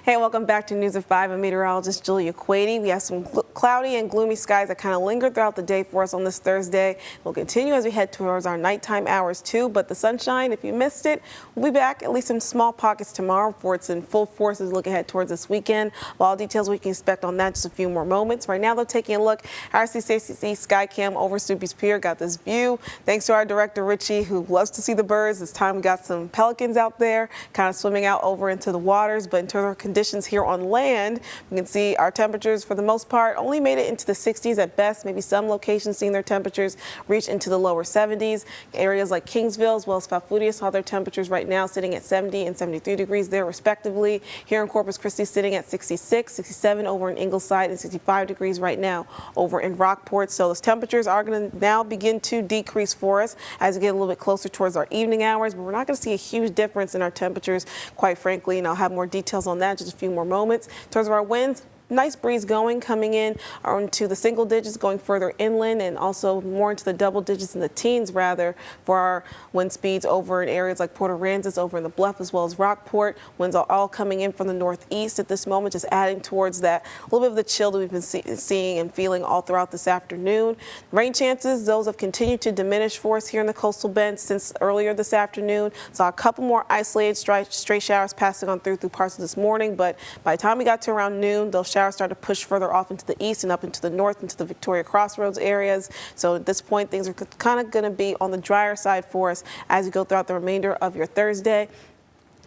Hey, welcome back to News at 5. I'm meteorologist Julia Kwedi. We have some cloudy and gloomy skies that kind of linger throughout the day for us on this Thursday. We'll continue as we head towards our nighttime hours too, but the sunshine, if you missed it, we'll be back at least in small pockets tomorrow before it's in full force as we look ahead towards this weekend. Well, all details we can expect on that in just a few more moments. Right now, though, taking a look, our CCC Skycam over Snoopy's Pier got this view. Thanks to our director, Richie, who loves to see the birds. This time we got some pelicans out there kind of swimming out over into the waters, but in terms of conditions here on land, we can see our temperatures for the most part only made it into the 60s at best. Maybe some locations seeing their temperatures reach into the lower 70s. Areas like Kingsville as well as Falfurdia saw their temperatures right now sitting at 70 and 73 degrees there respectively. Here in Corpus Christi sitting at 66, 67 over in Ingleside, and 65 degrees right now over in Rockport. So those temperatures are going to now begin to decrease for us as we get a little bit closer towards our evening hours, but we're not going to see a huge difference in our temperatures, quite frankly, and I'll have more details on that in just a few more moments. In terms of our winds, nice breeze coming in into the single digits, going further inland, and also more into the double digits in the teens rather for our wind speeds over in areas like Port Aransas, over in the Bluff as well as Rockport. Winds are all coming in from the northeast at this moment, just adding towards that little bit of the chill that we've been seeing and feeling all throughout this afternoon. Rain chances, those have continued to diminish for us here in the coastal bend since earlier this afternoon. Saw a couple more isolated stray showers passing on through parts of this morning, but by the time we got to around noon, those showers started to push further off into the east and up into the north, into the Victoria Crossroads areas. So at this point, things are kind of going to be on the drier side for us as we go throughout the remainder of your Thursday.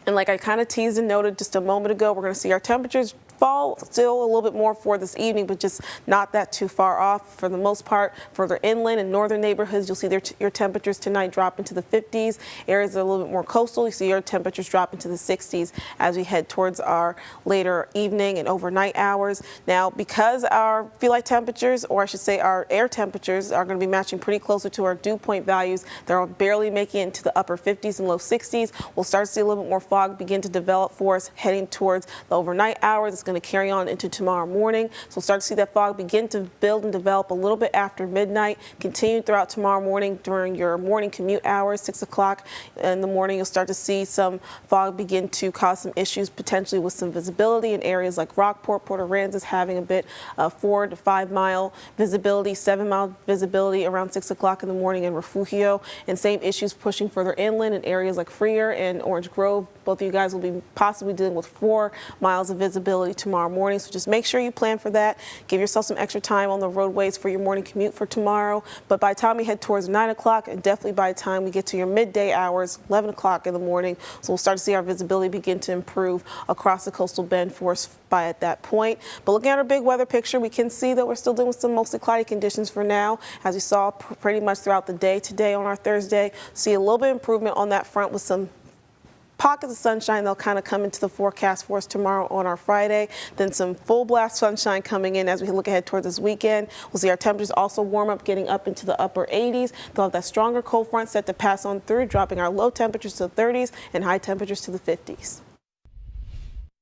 And like I kind of teased and noted just a moment ago, we're going to see our temperatures fall still a little bit more for this evening, but just not that too far off. For the most part, further inland and northern neighborhoods, you'll see your temperatures tonight drop into the 50s. Areas that are a little bit more coastal, you see your temperatures drop into the 60s as we head towards our later evening and overnight hours. Now, because our feline temperatures, or I should say our air temperatures, are going to be matching pretty closer to our dew point values, they're barely making it into the upper 50s and low 60s. We'll start to see a little bit more fog begin to develop for us heading towards the overnight hours. It's going to carry on into tomorrow morning. So we'll start to see that fog begin to build and develop a little bit after midnight, continue throughout tomorrow morning during your morning commute hours, 6 o'clock in the morning. You'll start to see some fog begin to cause some issues potentially with some visibility in areas like Rockport, Port Aransas having a bit of 4 to 5 mile visibility, 7 mile visibility around 6 o'clock in the morning in Refugio, and same issues pushing further inland in areas like Freer and Orange Grove. Both of you guys will be possibly dealing with 4 miles of visibility tomorrow morning. So just make sure you plan for that. Give yourself some extra time on the roadways for your morning commute for tomorrow. But by the time we head towards 9 o'clock, and definitely by the time we get to your midday hours, 11 o'clock in the morning, so we'll start to see our visibility begin to improve across the coastal bend for us by at that point. But looking at our big weather picture, we can see that we're still dealing with some mostly cloudy conditions for now, as we saw pretty much throughout the day today on our Thursday. See a little bit of improvement on that front with some pockets of sunshine. They'll kind of come into the forecast for us tomorrow on our Friday. Then some full blast sunshine coming in as we look ahead towards this weekend. We'll see our temperatures also warm up, getting up into the upper 80s. They'll have that stronger cold front set to pass on through, dropping our low temperatures to the 30s and high temperatures to the 50s.